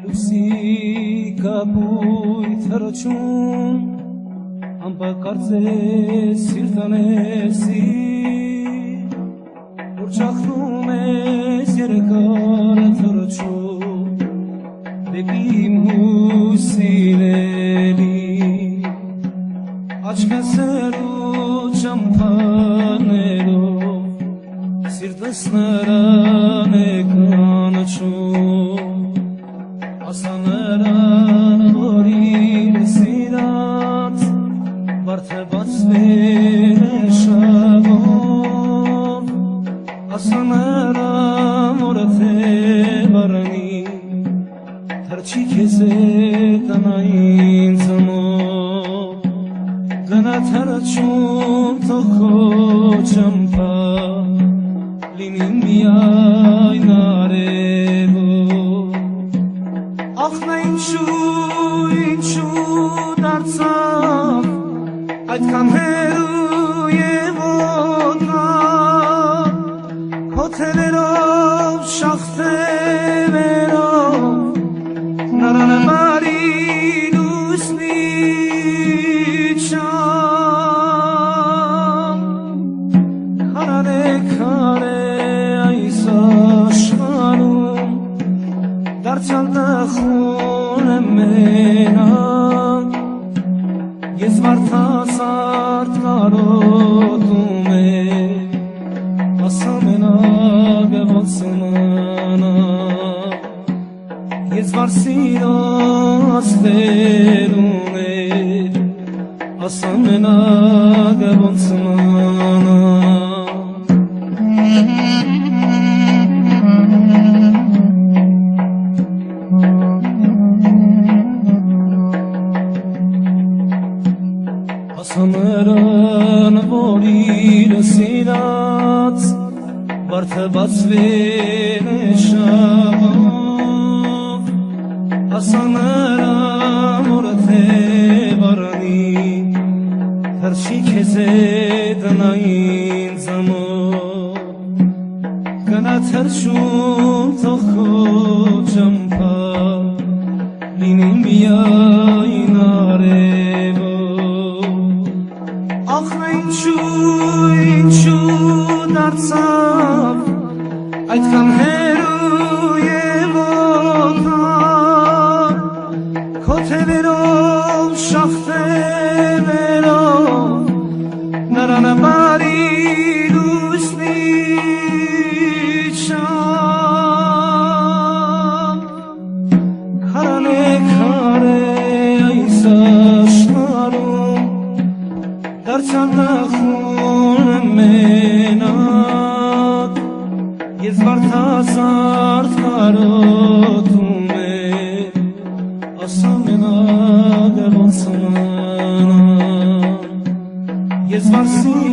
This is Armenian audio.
Լուսի կապույտ հրոչում Անպակարծես սիրտանեսի Որ ճախնում ես երկար հրոչում Դեպի իմ հուսինելի Աչքս հեռու ճամփաներով Սիրտս նրան է կանչում Ասա նրան, որ իր սիրած Վարդը բացվեր է շավով Ասա նրան, որ թե վարանի Թրջի քեզ է տնային ծմով Գնա թրջում թող քո ճամփա Լինի միայն արևով Ախ նա ինչու դարձավ Այդքան հեռու և օտար Քո թևերով շախտերով Նրան բարի լուսնի չամ Քարե այս աշխարհում Դարձյալ տխուր եմ մենակ Ես վարդազարդ կարոտում եմ Ասա մենակ ոնց մնա Ես վար սիրո աստեր ուներ Ասա մենակ ոնց մնա Ասա նրան, որ իր սիրած Վարդը բացվեր է շավով Ասա նրան, որ թե վարանի Թրջի քեզ է տնային ծմով Գնա թրջում թող քո ճամփա Լինի միայն արևով Ախ նա ինչու դարձավ Այդքան հեռու և օտար Քո թևերով շախտերով Նրան բարի լուսնի չամ Քարե այս աշխարհում Դարձյալ տխուր եմ մենակ Ես վարդազարդ կարոտում եմ Ասա մենակ ոնց մնա Ես վար սիրո